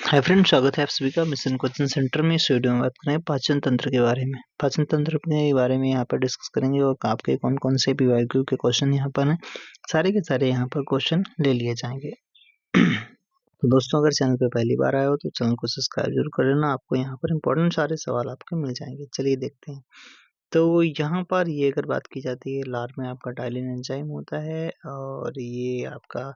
Hi friend, स्वागत है आप सभी का मिशन कोचिंग सेंटर में। इस वीडियो में बात करें पाचन तंत्र के बारे में। पाचन तंत्र के बारे में यहाँ पर डिस्कस करेंगे और आपके कौन कौन से पीवाईक्यू के क्वेश्चन यहाँ पर हैं, सारे के सारे यहाँ पर क्वेश्चन ले लिए जाएंगे। तो दोस्तों, अगर चैनल पे पहली बार आए हो तो चैनल को सब्सक्राइब जरूर कर लेना, आपको यहाँ पर इंपॉर्टेंट सारे सवाल आपके मिल जाएंगे। चलिए देखते हैं। तो यहाँ पर ये अगर बात की जाती है, लार में आपका टाइलिन एंजाइम होता है और ये आपका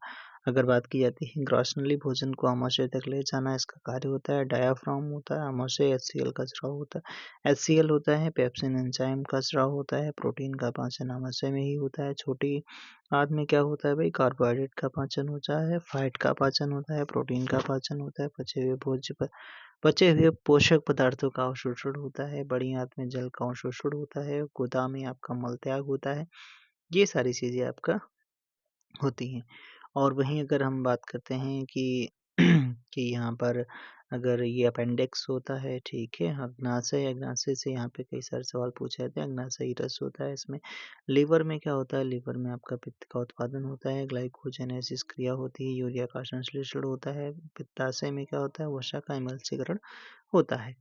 अगर बात की जाती है ग्रॉसनली भोजन को आमाशय तक ले जाना इसका कार्य होता है। डायाफ्राम होता है, आमाशय HCl का स्राव होता है। HCl होता है, पेप्सिन एंजाइम का स्राव होता है। प्रोटीन का पाचन आमाशय में ही होता है। छोटी आंत में क्या होता है भाई, कार्बोहाइड्रेट का पाचन होता है, फैट का पाचन होता है, प्रोटीन का पाचन होता है, पचे हुए पोषक पदार्थों का अवशोषण होता है। बड़ी आंत में जल का अवशोषण होता है। गुदा में आपका मल त्याग होता है। ये सारी चीजें आपका होती हैं। और वहीं अगर हम बात करते हैं कि कि यहाँ पर अगर ये अपेंडिक्स होता है, ठीक है, अग्नाशय, अग्नाशय से यहाँ पे कई सारे सवाल पूछे जाते हैं। अग्नाशयी रस होता है इसमें। लीवर में क्या होता है, लीवर में आपका पित्त का उत्पादन होता है, ग्लाइकोजेनेसिस क्रिया होती है, यूरिया का संश्लेषण होता है। पित्ताशय में क्या होता है, वसा का एमल्सीकरण होता है।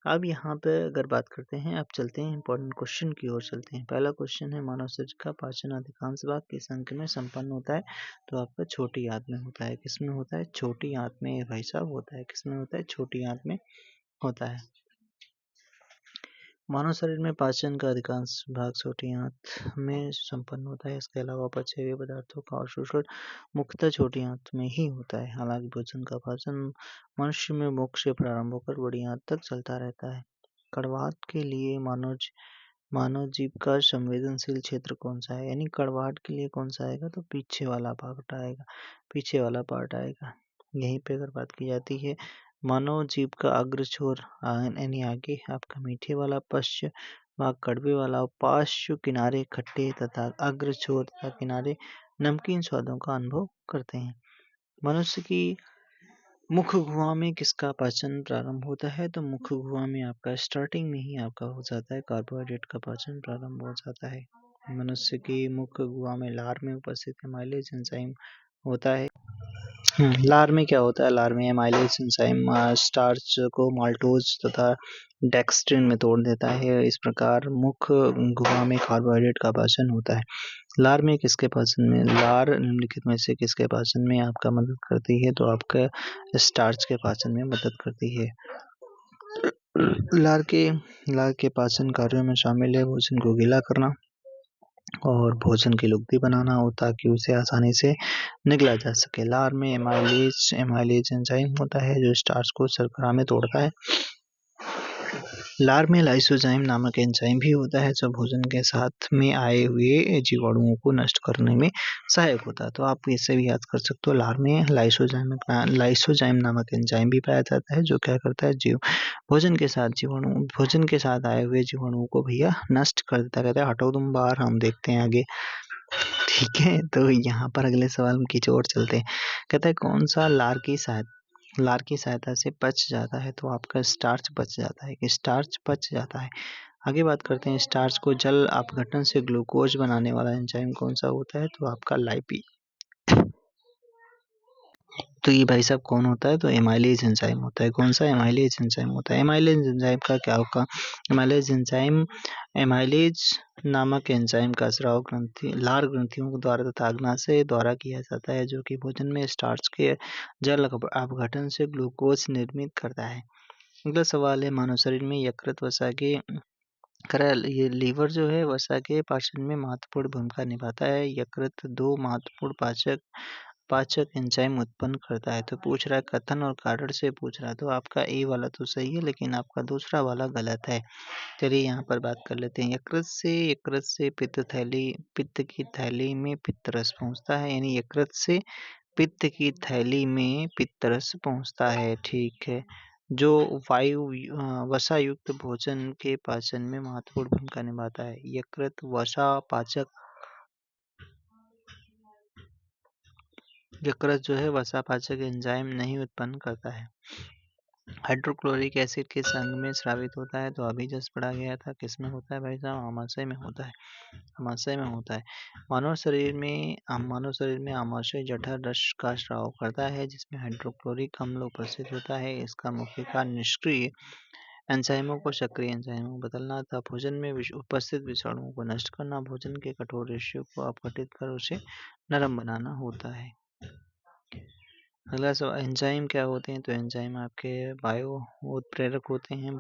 अब यहाँ पे अगर बात करते हैं, अब चलते हैं इंपॉर्टेंट क्वेश्चन की ओर चलते हैं। पहला क्वेश्चन है, मानव शरीर का पाचन अधिकांश भाग किस अंग में संपन्न होता है? तो आपका छोटी आंत में होता है। किसमें होता है? छोटी आंत में भाई साहब होता है। किसमें होता है? छोटी आंत में होता है। मानव शरीर में पाचन का अधिकांश भाग छोटी आंत में संपन्न होता है। इसके अलावा पचे हुए पदार्थों का अवशोषण मुख्यतः छोटी आंत में ही होता है। हालांकि भोजन का पाचन मनुष्य में मुख से प्रारंभ होकर बड़ी आंत तक चलता रहता है। कड़वाहट के लिए मानव जीभ का संवेदनशील क्षेत्र कौन सा है? यानी कड़वाहट के लिए कौन सा आएगा? तो पीछे वाला पार्ट आएगा। पीछे वाला पार्ट आएगा। यहीं पे अगर बात की जाती है, मानव जीभ का अग्र छोर यानी आगे आपका मीठे वाला, पश्च भाग कड़वे वाला और पार्श्व किनारे खट्टे तथा अग्र छोर तथा किनारे नमकीन स्वादों का अनुभव करते हैं। मनुष्य की मुख गुहा में किसका पाचन प्रारंभ होता है? तो मुख गुहा में आपका स्टार्टिंग में ही आपका हो जाता है, कार्बोहाइड्रेट का पाचन प्रारंभ हो जाता है। मनुष्य की मुख गुहा में लार में उपस्थित एमाइलेज एंजाइम होता है। लार में क्या होता है? लार में एमाइलेज एंजाइम स्टार्च को माल्टोज तथा डेक्स्ट्रिन में तोड़ देता है। इस प्रकार मुख गुहा में कार्बोहाइड्रेट का पाचन होता है। लार में किसके पाचन में, लार निम्नलिखित में से किसके पाचन में आपका मदद करती है? तो आपका स्टार्च के पाचन में मदद करती है। लार के पाचन कार्यों में शामिल है भोजन को गीला करना और भोजन की लुगदी बनाना हो ताकि उसे आसानी से निगला जा सके। लार में एमाइलेज एंजाइम होता है जो स्टार्च को शर्करा में तोड़ता है। लार में लाइसोजाइम नामक एंजाइम भी होता है जो भोजन के साथ में आए हुए जीवाणुओं को नष्ट करने में सहायक होता है। तो आप इससे भी याद कर सकते हो, लार में लाइसोजाइम नामक एंजाइम भी पाया जाता है जो क्या करता है, भोजन के साथ आए हुए जीवाणुओं को भैया नष्ट कर देता। कहता है हटो तुम बाहर, हम देखते हैं आगे। ठीक है, तो यहाँ पर अगले सवाल की ओर चलते हैं। कहता है कौन सा लार की सहायता से पच जाता है? तो आपका स्टार्च पच जाता है। कि स्टार्च पच जाता है। आगे बात करते हैं, स्टार्च को जल अपघटन से ग्लूकोज बनाने वाला एंजाइम कौन सा होता है? तो आपका लाइपी। तो ये भाई साहब कौन होता है? तो एमाइलेज एंजाइम होता है। कौन सा? एमाइलेज एंजाइम होता है। एमाइलेज एंजाइम का क्या होगा? एमाइलेज नामक एंजाइम का स्राव लार ग्रंथियों द्वारा तथा अग्नाशय द्वारा किया जाता है जो कि भोजन में स्टार्च के जल अपघटन से ग्लूकोज निर्मित करता है। अगला सवाल है, मानव शरीर में यकृत वसा के ये लीवर जो है वसा के पाचन में महत्वपूर्ण भूमिका निभाता है। यकृत दो महत्वपूर्ण पाचक एंजाइम उत्पन्न करता है। तो पूछ रहा है कथन और कारण से पूछ रहा है, तो आपका ए वाला तो सही है लेकिन आपका दूसरा वाला गलत है। चलिए यहाँ पर बात कर लेते हैं। यकृत से पित्त की थैली में पित्त रस पहुँचता है। यानी यकृत से पित्त की थैली में पित्त रस पहुँचता है। ठीक है, जो वसा युक्त भोजन के पाचन में महत्वपूर्ण भूमिका निभाता है। यकृत जो है वसा पाचक एंजाइम नहीं उत्पन्न करता है। हाइड्रोक्लोरिक एसिड किस अंग में स्रावित होता है? तो अभी जस्ट पढ़ा गया था, किस में होता है भाई साहब? आमाशय में होता है, आमाशय में होता है। मानव शरीर में आमाशय जठर रस का स्राव करता है, जिसमें हाइड्रोक्लोरिक अम्ल उपस्थित होता है। इसका मुख्य कार्य निष्क्रिय एंजाइमों को सक्रिय एंजाइमों में बदलना तथा भोजन में उपस्थित विषाणुओं को नष्ट करना, भोजन के कठोर रेशों को अपघटित कर उसे नरम बनाना होता है। अगला सवाल, एंजाइम क्या होते हैं? तो एंजाइम आपके बायो उत्प्रेरक होते हैं,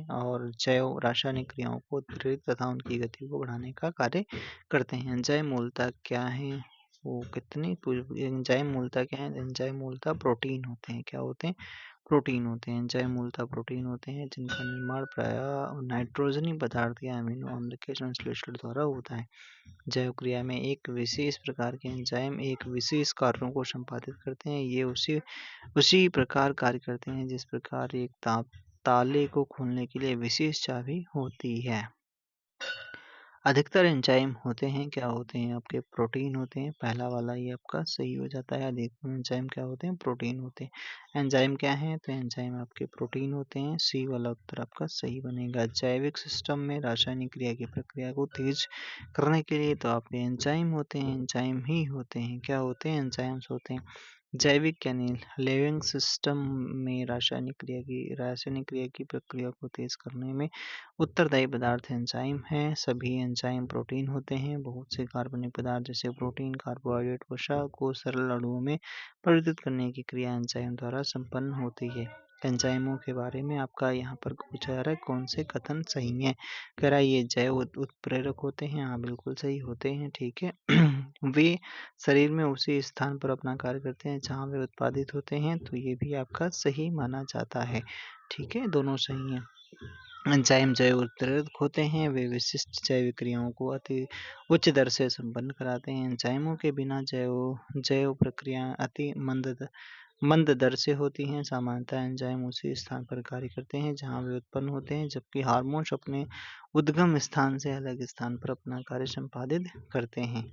और जैव रासायनिक क्रियाओं को उत्प्रेरित तथा उनकी गति को बढ़ाने का कार्य करते हैं। एंजाइम मूलतः क्या है? वो एंजाइम मूलतः क्या है? एंजाइम मूलतः प्रोटीन होते हैं। क्या होते हैं? प्रोटीन होते हैं। एंजाइम मूलतः प्रोटीन होते हैं, जिनका निर्माण प्रायः नाइट्रोजनी पदार्थ या अमीनो अम्ल के संश्लेषण द्वारा होता है। जैव क्रिया में एक विशेष प्रकार के एंजाइम एक विशेष कार्यों को संपादित करते हैं। ये उसी प्रकार कार्य करते हैं जिस प्रकार एक ताले को खोलने के लिए विशेष चाबी होती है। अधिकतर एंजाइम होते हैं, क्या होते हैं? आपके प्रोटीन होते हैं। पहला वाला ये आपका सही हो जाता है। अधिकतर एंजाइम क्या होते हैं? प्रोटीन होते हैं। एंजाइम क्या है? तो एंजाइम आपके प्रोटीन होते हैं। सी वाला उत्तर आपका सही बनेगा। जैविक सिस्टम में रासायनिक क्रिया की प्रक्रिया को तेज करने के लिए तो आपके एंजाइम होते हैं, एंजाइम ही होते हैं। क्या होते हैं? एंजाइम्स होते हैं। जैविक यानी लिविंग सिस्टम में रासायनिक क्रिया की प्रक्रिया को तेज करने में उत्तरदायी पदार्थ एंजाइम हैं। सभी एंजाइम प्रोटीन होते हैं। बहुत से कार्बनिक पदार्थ जैसे प्रोटीन, कार्बोहाइड्रेट, वसा को सरल अणुओं में परिवर्तित करने की क्रिया एंजाइम द्वारा संपन्न होती है। एंजाइमों के बारे में आपका यहाँ पर पूछा जा रहा है, कौन से कथन सही है? कह रहा है ये जैव उत्प्रेरक होते हैं। हाँ, बिल्कुल सही होते हैं। ठीक है। वे शरीर में उसी स्थान पर अपना कार्य करते हैं जहाँ वे उत्पादित होते हैं, तो ये भी आपका सही माना जाता है। ठीक है, दोनों सही हैं। एंजाइम जैव उत्प्रेरक होते हैं। वे विशिष्ट जैविक क्रियाओं को अति उच्च दर से संपन्न कराते हैं। एंजाइमों के बिना जैव प्रक्रियाएं अति मंद दर से होती हैं। सामान्यतः एंजाइम उसी स्थान पर कार्य करते हैं जहां वे उत्पन्न होते हैं, जबकि हार्मोन्स अपने उद्गम स्थान से अलग स्थान पर अपना कार्य संपादित करते हैं।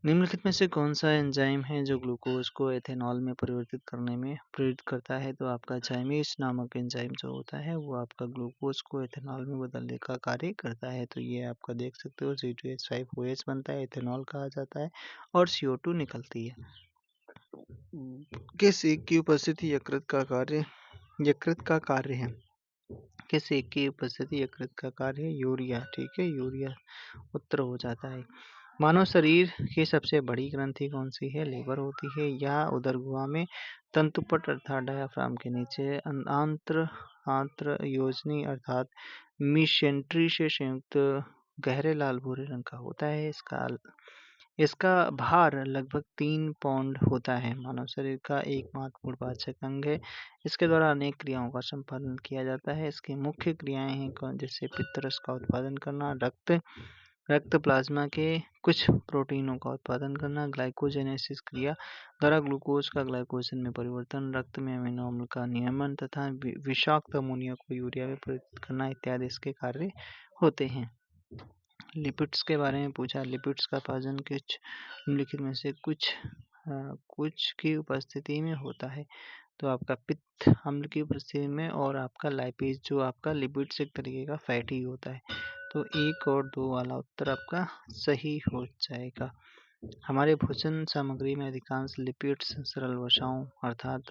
निम्नलिखित में से कौन सा एंजाइम है जो ग्लूकोज को एथेनॉल में परिवर्तित करने में प्रेरित करता है? तो आपका जाइमेज नामक एंजाइम जो होता है वो आपका ग्लूकोज को एथेनॉल में बदलने का कार्य करता है। तो ये आपका देख सकते हो, C2H5OH बनता है, एथेनॉल कहा जाता है, और CO2 निकलती है। किस एक की उपस्थिति यकृत का कार्य है? किस एक की उपस्थिति यकृत का कार्य है? यूरिया। ठीक है, यूरिया उत्तर हो जाता है। मानव शरीर की सबसे बड़ी ग्रंथि कौन सी है? लीवर होती है। यह उदर गुहा में तंतुपट अर्थात डायाफ्राम के नीचे आंत्र योजनी अर्थात मीसेंट्री से संयुक्त गहरे लाल भूरे रंग का होता है। इसका भार लगभग 3 पाउंड होता है। मानव शरीर का एक महत्वपूर्ण पाचक अंग है। इसके द्वारा अनेक क्रियाओं का संपादन किया जाता है। इसकी मुख्य क्रियाएं हैं जैसे पित्तरस का उत्पादन करना, रक्त प्लाज्मा के कुछ प्रोटीनों का उत्पादन करना, ग्लाइकोजेनेसिस क्रिया द्वारा ग्लूकोज का ग्लाइकोजन में परिवर्तन, रक्त में अमीनो अम्ल का नियमन तथा विषाक्त अमोनिया को यूरिया में परिवर्तित करना इत्यादि इसके कार्य होते हैं। लिपिड्स के बारे में पूछा। लिपिड्स का पाचन निम्नलिखित में से कुछ की उपस्थिति में होता है। तो आपका पित्त अम्ल की उपस्थिति में, और आपका लाइपेज जो आपका लिपिड्स एक तरीके का फैटी होता है। तो 1 और 2 वाला उत्तर आपका सही हो जाएगा। हमारे भोजन सामग्री में अधिकांश लिपिड्स सरल वसाओं अर्थात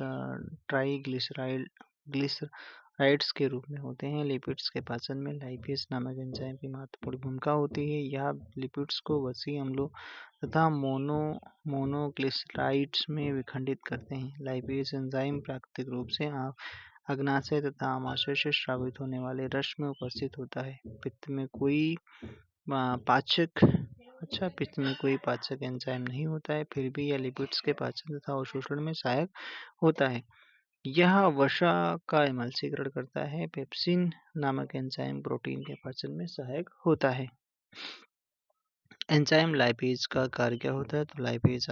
ट्राइग्लिसराइड्स के रूप में होते हैं। लिपिड्स के पाचन में लाइपेज नामक एंजाइम की महत्वपूर्ण भूमिका होती है। यह लिपिड्स को वसी अम्लों तथा मोनोग्लिसराइड्स में विखंडित करते हैं। लाइपेज एंजाइम प्राकृतिक रूप से अग्नाशय तथा आमाशय से स्रावित होने वाले रस में उपस्थित होता है। पित्त में कोई पाचक एंजाइम नहीं होता है, फिर भी यह लिपिड्स के पाचन तथा अवशोषण में सहायक होता है। यह वसा का एमल्सीकरण करता है। पेप्सिन नामक एंजाइम प्रोटीन के पाचन में सहायक होता है। एंजाइम लाइपेज का कार्य क्या होता है? तो लाइपेज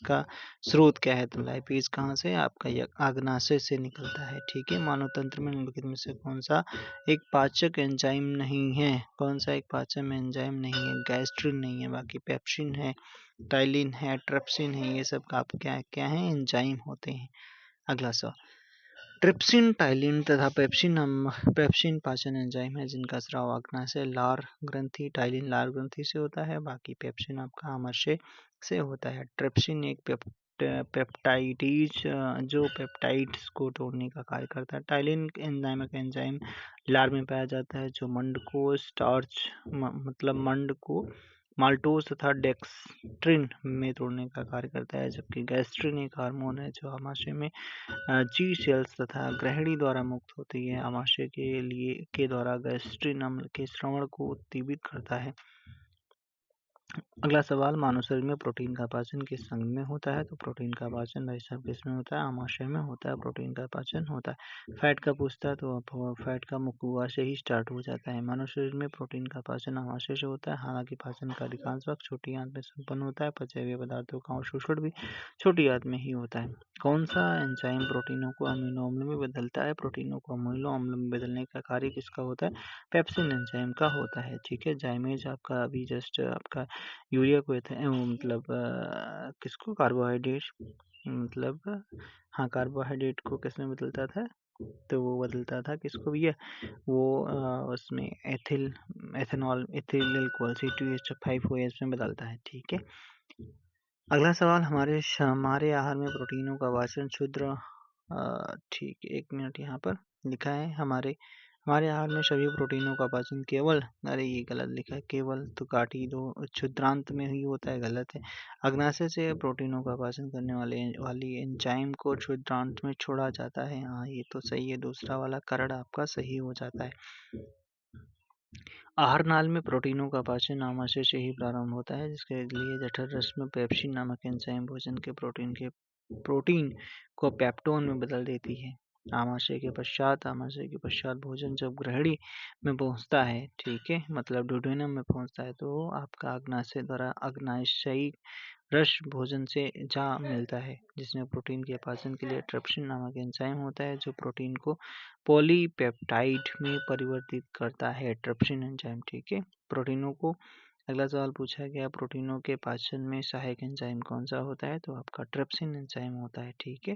का स्रोत क्या है? तो लाइपेज कहाँ से? आपका अग्नाशय से निकलता है। ठीक है। मानव तंत्र में निम्नलिखित में से कौन सा एक पाचक एंजाइम नहीं है? कौन सा एक पाचक एंजाइम नहीं है? गैस्ट्रिन नहीं है, बाकी पेप्सिन है, टाइलिन है, ट्रिप्सिन है, ये सब का क्या है? एंजाइम होते हैं। अगला सवाल, ट्रिप्सिन, टाइलिन तथा पेप्सिन पाचन एंजाइम है जिनका स्राव अग्नाशय लार ग्रंथि, टाइलिन लार ग्रंथि से होता है, बाकी पेप्सिन आपका आमाशय से होता है। ट्रिप्सिन एक पेप्टाइडीज जो पेप्टाइड्स को तोड़ने का कार्य करता है। टाइलिन एंजाइमिक एंजाइम लार में पाया जाता है जो मंड को स्टार्च मतलब मंड को माल्टोज तथा डेक्स्ट्रिन में तोड़ने का कार्य करता है, जबकि गैस्ट्रिन एक हार्मोन है जो आमाशय में जी सेल्स तथा ग्रहणी द्वारा मुक्त होती है। आमाशय के द्वारा गैस्ट्रिन अम्ल के स्रवण को उत्तेजित करता है। अगला सवाल, मानव शरीर में प्रोटीन का पाचन किस अंग में होता है? तो प्रोटीन का पाचन भाई साहब किस में होता है? आमाशय में होता है प्रोटीन का पाचन होता है। फैट का पूछता है तो फैट का मुख गुहा से ही स्टार्ट हो जाता है। मानव शरीर में प्रोटीन का पाचन आमाशय से होता है, हालांकि पाचन का अधिकांश वक्त छोटी आंत में संपन्न होता है। पचे हुए पदार्थों का अवशोषण भी छोटी आंत में ही होता है। कौन सा एंजाइम प्रोटीनों को अमीनो अम्ल में बदलता है? प्रोटीनों को अमीनो अम्ल में बदलने का कार्य किसका होता है? पेप्सिन एंजाइम का होता है। ठीक है, जाइमेज आपका अभी जस्ट आपका यूरिया को मतलब किसको कार्बोहाइड्रेट मतलब हाँ कार्बोहाइड्रेट को किस में बदलता था? तो वो बदलता था किसको भैया? वो उसमें एथेनॉल इथिल अल्कोहल C2H5OH में बदलता है। ठीक है, अगला सवाल, हमारे आहार में प्रोटीनों का वाचन क्षुद्र ठीक है, 1 मिनट यहाँ पर लिखा है हमारे आहार में सभी प्रोटीनों का पाचन केवल, अरे ये गलत लिखा है, केवल तो काट ही दो, क्षुद्रांत में ही होता है, गलत है। अग्नाशय से प्रोटीनों का पाचन करने वाली एंजाइम को क्षुद्रांत में छोड़ा जाता है। हाँ ये तो सही है, दूसरा वाला करण आपका सही हो जाता है। आहार नाल में प्रोटीनों का पाचन आमाशय से ही प्रारंभ होता है, जिसके लिए जठर रस में पेप्सिन नामक एंजाइम भोजन के प्रोटीन को पेप्टोन में बदल देती है। आमाशय के पश्चात भोजन जब ग्रहणी में पहुंचता है, ठीक है, मतलब डुडेनम में पहुंचता है, तो आपका अग्नाशय द्वारा अग्नाशयी रस भोजन से जा मिलता है, जिसमें प्रोटीन के पाचन के लिए ट्रिप्सिन नामक एंजाइम होता है जो प्रोटीन को पॉलीपेप्टाइड में परिवर्तित करता है। ट्रिप्सिन एंजाइम, ठीक है, प्रोटीनों को। अगला सवाल पूछा गया, प्रोटीनों के पाचन में सहायक एंजाइम कौन सा होता है? तो आपका ट्रिप्सिन एंजाइम होता है। ठीक है,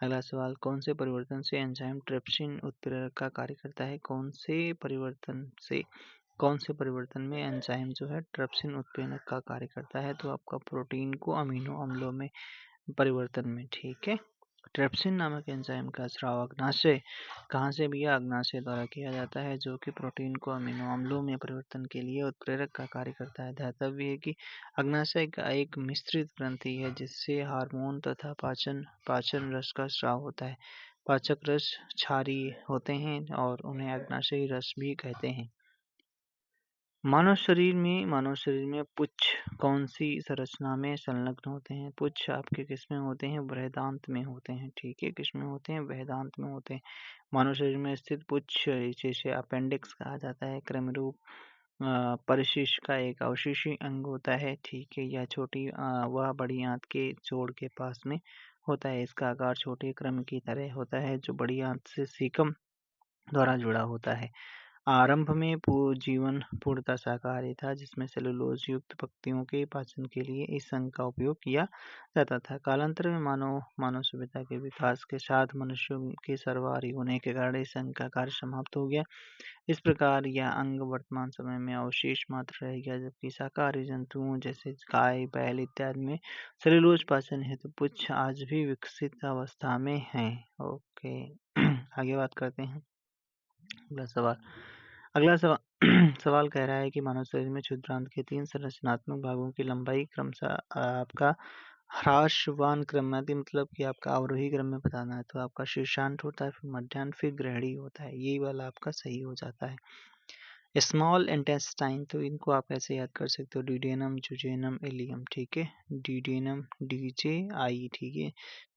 अगला सवाल, कौन से परिवर्तन से एंजाइम ट्रिप्सिन उत्प्रेरक का कार्य करता है? कौन से परिवर्तन में एंजाइम जो है ट्रिप्सिन उत्प्रेरक का कार्य करता है? तो आपका प्रोटीन को अमीनो अम्लों में परिवर्तन में। ठीक है, ट्रिप्सिन नामक एंजाइम का स्राव अग्नाशय कहाँ से भैया? अग्नाशय द्वारा किया जाता है, जो कि प्रोटीन को अमीनो अम्लों में परिवर्तन के लिए उत्प्रेरक का कार्य करता है। ध्यातव्य है कि अग्नाशय का एक मिश्रित ग्रंथि है जिससे हार्मोन तथा पाचन रस का स्राव होता है। पाचक रस क्षारीय होते हैं और उन्हें अग्नाशयी रस भी कहते हैं। मानव शरीर में पुच्छ कौन सी संरचना में संलग्न होते हैं? पुच्छ आपके किस में होते हैं? बृहदांत में होते हैं। ठीक है, किस में होते हैं? बृहदांत में होते हैं। मानव शरीर में स्थित पुच्छ जिसे अपेंडिक्स कहा जाता है, क्रमरूप परिशिष्ट का एक अवशेषी अंग होता है। ठीक है, यह छोटी वह बड़ी आंत के जोड़ के पास में होता है। इसका आकार छोटे क्रम की तरह होता है जो बड़ी आंत से सीकम द्वारा जुड़ा होता है। आरंभ में जीवन पूर्णतः शाकाहारी था, जिसमें सेलुलोज युक्त पत्तियों के पाचन के लिए इस अंग का उपयोग किया जाता था। कालांतर में मानव सभ्यता के विकास के साथ मनुष्यों के सर्वाहारी होने के कारण इस अंग का कार्य समाप्त हो गया। इस प्रकार यह अंग वर्तमान समय में अवशेष मात्र रह गया, जबकि शाकाहारी जंतुओं जैसे गाय, बैल इत्यादि में सेलुलोज पाचन हेतु पुच्छ आज भी विकसित अवस्था में है। ओके आगे बात करते हैं। अगला सवाल कह रहा है कि मानव शरीर में क्षुद्रांत के 3 संरचनात्मक भागों की लंबाई क्रमशः आपका ह्रासमान क्रम में, मतलब कि आपका अवरोही क्रम में बताना है। तो आपका शीर्षांत होता है, फिर मध्यान्ह, फिर ग्रहणी होता है। यही वाला आपका सही हो जाता है। स्मॉल इंटेस्टाइन, तो इनको आप ऐसे याद कर सकते हो, डिडेनम, जुजेनम, इलियम। ठीक है, डिडेनम DJI, ठीक है,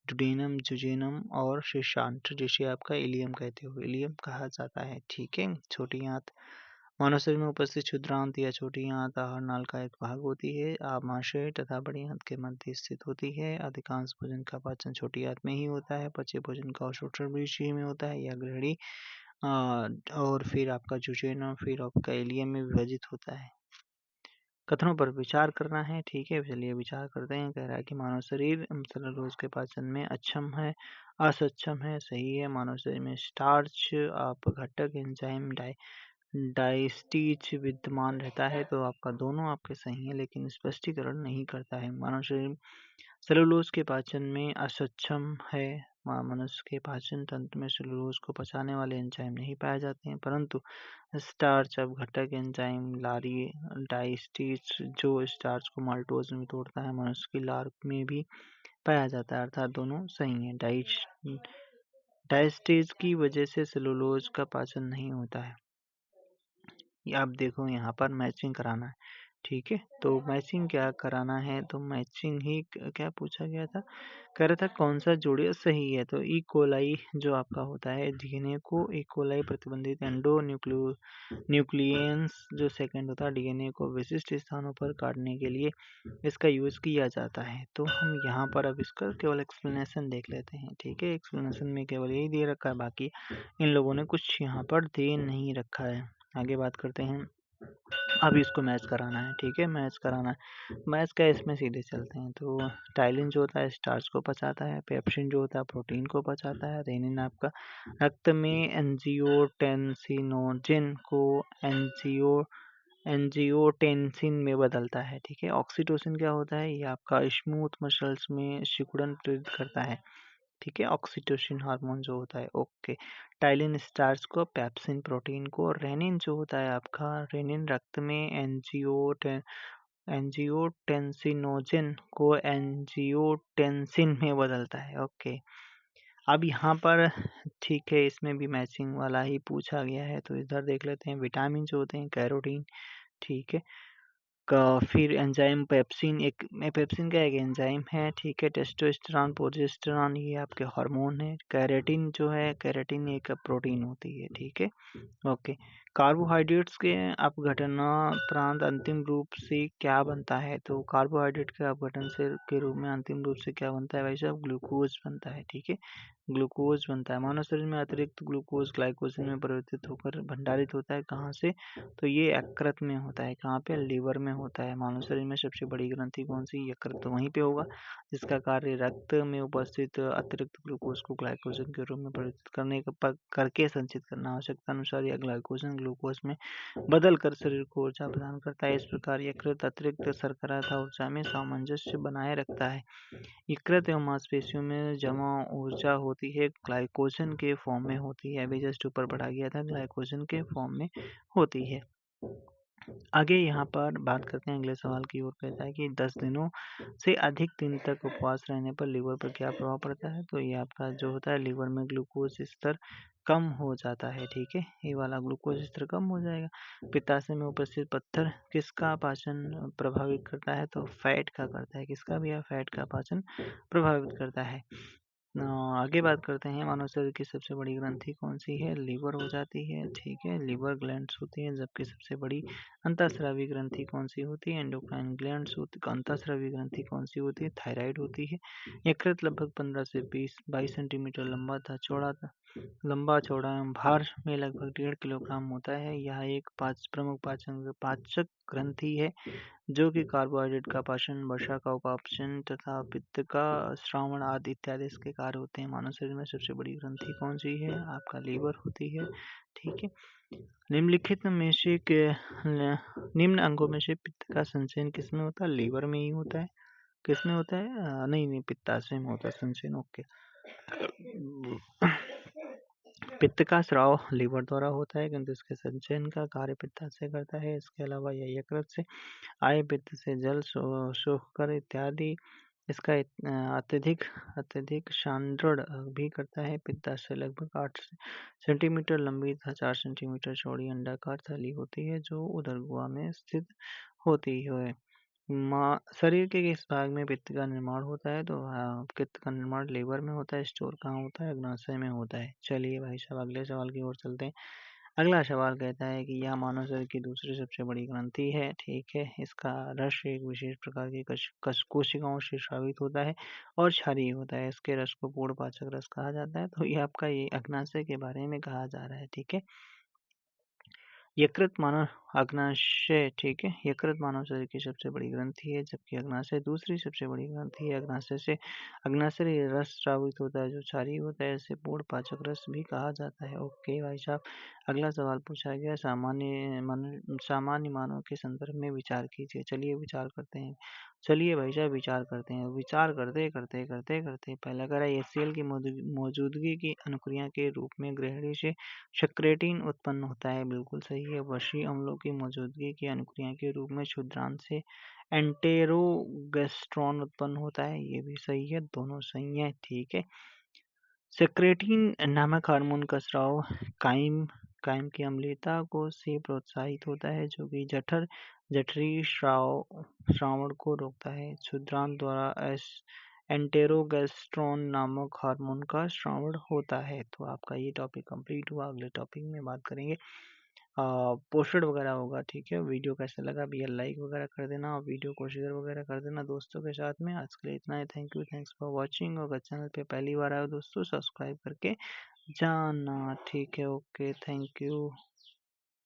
डुडेनम, जुजेनम और शीर्षांत जिसे आपका इलियम कहते हो, इलियम कहा जाता है। ठीक है, छोटी आंत मानव शरीर में उपस्थित क्षुद्रांत या छोटी आंत आहार नाल का एक भाग होती है। आमाशय तथा बड़ी आंत के मध्य स्थित होती है। अधिकांश भोजन का पाचन छोटी आंत में ही होता है। पचे भोजन का अवशोषण भी इसी में होता है, या ग्रहणी और फिर आपका जुजेनम, फिर आपका इलियम में विभाजित होता है। कथनों पर विचार करना है। ठीक है, चलिए विचार करते हैं। कह रहा है कि मानव शरीर सेलुलोज के पाचन में अक्षम है, असक्षम है। सही है। मानव शरीर में स्टार्च घटक एंजाइम डायस्टीज विद्यमान रहता है, तो आपका दोनों आपके सही है, लेकिन स्पष्टीकरण नहीं करता है। मानव शरीर सेलुलोज के पाचन में असक्षम है। मनुष्य के पाचन तंत्र में सेलुलोज को पचाने वाले एंजाइम नहीं पाए जाते हैं, परंतु स्टार्च अपघटक एंजाइम लारी डायस्टीज जो स्टार्च को माल्टोज में तोड़ता है, मनुष्य की लार में भी पाया जाता है, अर्थात दोनों सही है। डायस्टीज की वजह से सेलुलोज का पाचन नहीं होता है। आप देखो यहाँ पर मैचिंग कराना है। ठीक है, तो मैचिंग क्या कराना है, तो मैचिंग ही क्या पूछा गया था, कह रहा था कौन सा जोड़ी सही है। तो ई कोलाई जो आपका होता है डीएनए को, ई कोलाई प्रतिबंधित एंडो न्यूक्लियंस जो सेकंड होता है डीएनए को विशिष्ट स्थानों पर काटने के लिए इसका यूज किया जाता है। तो हम यहाँ पर अब इसका केवल एक्सप्लेनेशन देख लेते हैं। ठीक है, एक्सप्लेनेशन में केवल यही दे रखा है, बाकी इन लोगों ने कुछ यहाँ पर दे नहीं रखा है। आगे बात करते हैं। अब इसको मैच कराना है। ठीक है, मैच कराना है। मैच का इसमें सीधे चलते हैं। तो टाइलिन जो होता है स्टार्च को पचाता है, पेप्सिन जो होता है प्रोटीन को पचाता है, रेनिन आपका रक्त में एंजियोटेंसिनोजिन को एंजियोटेंसिन में बदलता है। ठीक है, ऑक्सीटोसिन क्या होता है, ये आपका स्मूथ मसल्स में सिकुड़न प्रेरित करता है। ठीक है, ऑक्सीटोसिन हार्मोन जो होता है। ओके, टाइलिन स्टार्च को, पेप्सिन प्रोटीन को, रेनिन जो होता है आपका, रेनिन रक्त में एंजियोटेंसिनोजिन को एंजियोटेंसिन में बदलता है। ओके, अब यहाँ पर ठीक है, इसमें भी मैचिंग वाला ही पूछा गया है, तो इधर देख लेते हैं। विटामिन जो होते हैं कैरोटीन, ठीक है, का फिर एंजाइम पेप्सिन, पेप्सिन का एक एंजाइम है। ठीक है, टेस्टोस्टेरॉन प्रोजेस्टेरॉन ये आपके हार्मोन है। कैरेटिन जो है, कैरेटिन एक प्रोटीन होती है। ठीक है, ओके, कार्बोहाइड्रेट्स के अपघटनांतरांत अंतिम रूप से क्या बनता है, तो कार्बोहाइड्रेट के अपघटन से के रूप में अंतिम रूप से क्या बनता है भाई साहब, ग्लूकोज बनता है। ठीक है, ग्लूकोज बनता है। मानव शरीर में अतिरिक्त ग्लूकोज ग्लाइकोजन में परिवर्तित होकर भंडारित होता है, कहाँ से, तो ये यकृत में होता है। कहाँ पे, लीवर में होता है। मानव शरीर में सबसे बड़ी ग्रंथि कौन सी, यकृत, तो वहीं पे होगा, जिसका कार्य रक्त में उपस्थित अतिरिक्त ग्लूकोज को ग्लाइकोजन के रूप में परिवर्तित करके संचित करना, आवश्यकता अनुसार यह ग्लाइकोजन ग्लूकोज में बदल कर शरीर को ऊर्जा प्रदान करता है। इस प्रकार यकृत अतिरिक्त शर्करा तथा ऊर्जा में सामंजस्य बनाए रखता है। यकृत एवं मांसपेशियों में जमा ऊर्जा होती है, ग्लाइकोजन के फॉर्म में होती है। अभी जस्ट ऊपर पढ़ा गया था, ग्लाइकोजन के फॉर्म में होती है। आगे यहाँ पर बात करते हैं अगले सवाल की ओर। कहता है कि 10 दिनों से अधिक दिन तक उपवास रहने पर लीवर पर क्या प्रभाव पड़ता है, तो ये आपका जो होता है लीवर में ग्लूकोज स्तर कम हो जाता है। ठीक है, ये वाला ग्लूकोज स्तर कम हो जाएगा। पित्ताशय में उपस्थित पत्थर किसका पाचन प्रभावित करता है, तो फैट का करता है। किसका भी, फैट का पाचन प्रभावित करता है। आगे बात करते हैं। मानव शरीर की सबसे बड़ी ग्रंथि कौन सी है, लीवर हो जाती है। ठीक है, लीवर ग्लैंड्स होती है। जबकि सबसे बड़ी अंतःस्रावी ग्रंथि कौन सी होती है, एंडोक्राइन ग्लैंड्स होती है। अंतःस्रावी ग्रंथि कौन सी होती है, थायराइड होती है। यकृत लगभग 15 से 22 सेंटीमीटर लंबा चौड़ा एवं भार में लगभग 1.5 किलोग्राम होता है। यह एक प्रमुख पाचक ग्रंथि है, जो कि कार्बोहाइड्रेट का पाचन, वसा का उपापचय तथा पित्त का श्रावण आदि इत्यादि इसके कार्य होते हैं। मानव शरीर में सबसे बड़ी ग्रंथि कौन सी है, आपका लीवर होती है। ठीक है, निम्नलिखित में से निम्न अंगों में से पित्त का संचयन किसमें होता है, लीवर में ही होता है। किसमें होता है, नहीं, पित्ताशय में होता है संचयन। ओके, पित्त का स्राव लीवर द्वारा होता है, किंतु इसके संचयन का कार्य पित्ताशय करता है। इसके अलावा यह यकृत से आय, पित्त से जल सोखकर इत्यादि इसका अत्यधिक सांद्रण भी करता है। पित्ताशय लगभग 8 सेंटीमीटर लंबी तथा 4 सेंटीमीटर चौड़ी अंडाकार थैली होती है, जो उदर गुहा में स्थित होती है। शरीर के किस भाग में पित्त का निर्माण होता है, तो पित्त का निर्माण लीवर में होता है। स्टोर कहाँ होता है, अग्नाशय में होता है। चलिए भाई साहब अगले सवाल की ओर चलते हैं। अगला सवाल कहता है कि यह मानव शरीर की दूसरी सबसे बड़ी ग्रंथि है। ठीक है, इसका रस एक विशेष प्रकार की कोशिकाओं से स्रावित होता है और क्षारीय होता है। इसके रस को पूर्ण पाचक रस कहा जाता है। तो ये आपका ये अग्नाशय के बारे में कहा जा रहा है। ठीक है, यकृत मानव अग्नाशय, ठीक है, यकृत मानव शरीर की सबसे बड़ी ग्रंथि है, जबकि अग्नाशय दूसरी सबसे बड़ी ग्रंथि है। अग्नाशय रस स्रावित होता है जो क्षारीय होता है, इसे पूर्ण पाचक रस भी कहा जाता है। ओके भाई साहब, अगला सवाल पूछा गया, सामान्य मानव के संदर्भ में विचार कीजिए। चलिए विचार करते हैं। चलिए भाई साहब विचार करते हैं। विचार करते करते करते करते पहला कह रहा है HCl की मौजूदगी की अनुक्रिया के रूप में ग्रहणी से सक्रेटिन उत्पन्न होता है। बिल्कुल सही है। वर्षीय अम्लों की मौजूदगी की अनुक्रिया के रूप में क्षुद्रांत से एंटेरोगेस्ट्रॉन उत्पन्न होता है। ये भी सही है, दोनों सही है, ठीक है। सेक्रेटिन नामक हार्मोन का स्राव कायम की अम्लता को से प्रोत्साहित होता है, जो कि जठरी श्रावण को रोकता है। क्षुद्रांत द्वारा एंटेरोगेस्ट्रॉन नामक हार्मोन का श्रावण होता है। तो आपका ये टॉपिक कंप्लीट हुआ। अगले टॉपिक में बात करेंगे पोस्टेड वगैरह होगा, ठीक है। वीडियो कैसा लगा भैया लाइक वगैरह कर देना और वीडियो को शेयर वगैरह कर देना दोस्तों के साथ में। आज के लिए इतना ही। Thank you, thanks for watching. अगर चैनल पे पहली बार आए हो दोस्तों सब्सक्राइब करके जाना, ठीक है। Okay, thank you.